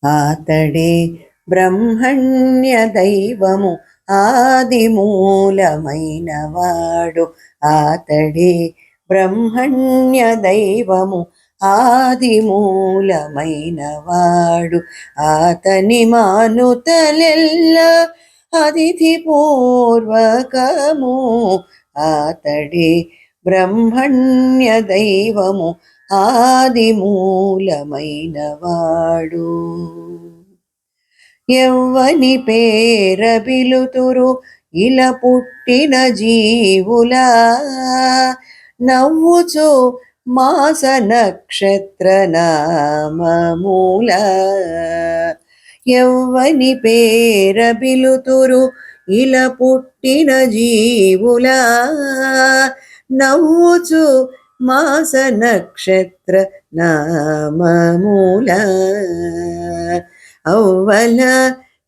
ఆతడే బ్రహ్మణ్య దైవము ఆదిమూలమైన వాడు. ఆతడే బ్రహ్మణ్య దైవము ఆదిమూలమైన వాడు. ఆతని మానుతలెల్ల అతిథి పూర్వకము. ఆతడే బ్రహ్మణ్య దైవము ఆదిమూలమైన వాడు. ఎవ్వని పేర పిలుతురు ఇలా పుట్టిన జీవులా, నవ్వుచు మాస నక్షత్ర నామమూల. ఎవ్వని పేర పిలుతురు ఇలా పుట్టిన జీవులా, నవ్వుచు మాస నక్షత్ర నామమూల. ఔవల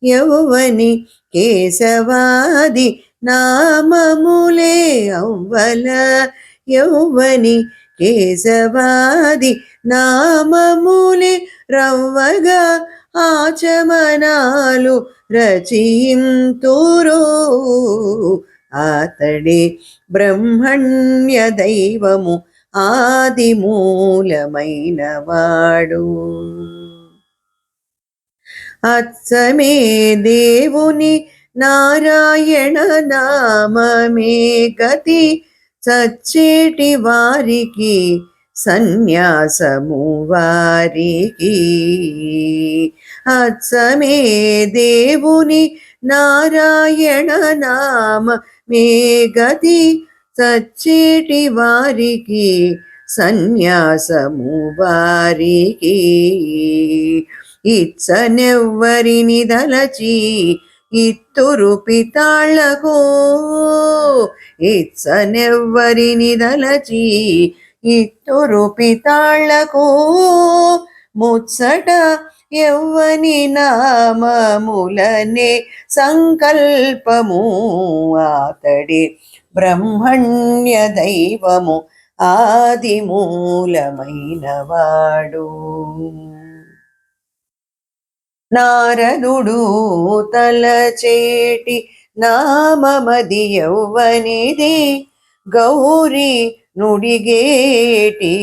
యౌవని కేశవాది నామములే. ఔవల యౌవని కేశవాది నామములే రవ్వగా ఆచమనాలు రచయింతురు. ఆతడే బ్రహ్మణ్య దైవము ఆదిమూలమైన వాడు. అచ్చమే దేవుని నారాయణ నామమే గతి, చచ్చేటి వారికి సన్యాసము వారికి. అచ్చమే దేవుని నారాయణ నామమే గతి, చచ్చేటి వారికి సన్యాసము వారికి. ఇచ్చనెవ్వరిని దలచి ఇత్తురు పితాళ్లకు. ఇచ్చనెవ్వరిని దలచి ఇత్తురు పితాళ్లకు. ముచ్చట ఎవ్వని నామములనే సంకల్పము. ఆతడే బ్రహ్మణ్య దైవము ఆదిమూలమైన వాడు. నారదుడు తలచేటి నామమది యౌవనిది, గౌరీ నుడిగేటి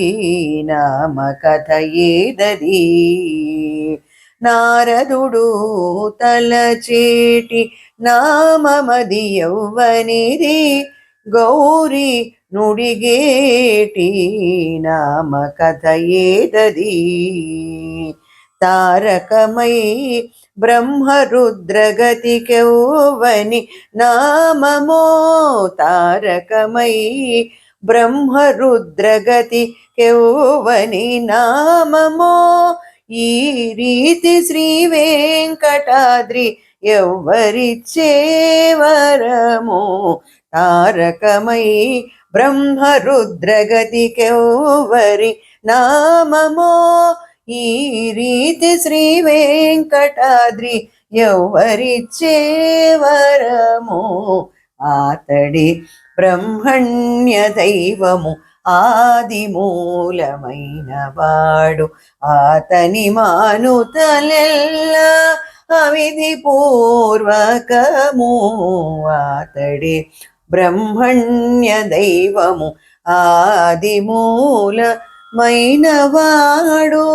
నామ కథ ఏదది. నారదుడు తలచేటి నామమది యౌవనిది, గౌరీ నుడిగేటి నామ కథ ఏదది. తారకమై బ్రహ్మరుద్రగతికెవ్వని నామమో. తారకమై బ్రహ్మరుద్రగతికెవ్వని నామమో. ఈ రీతి శ్రీ వెంకటాద్రి ఎవ్వరిచ్చే వరము. తారకమై బ్రహ్మరుద్రగతికెవ్వరి నామమో. ఈ రీతి శ్రీ వెంకటాద్రి ఎవ్వరిచ్చే వరము. ఆతడే బ్రహ్మణ్య దైవము ఆదిమూలమైన వాడు. ఆతని మానుతలెల్ల అవిధి పూర్వకము. ఆతడే బ్రహ్మణ్య దైవము ఆదిమూలమైన వాడు.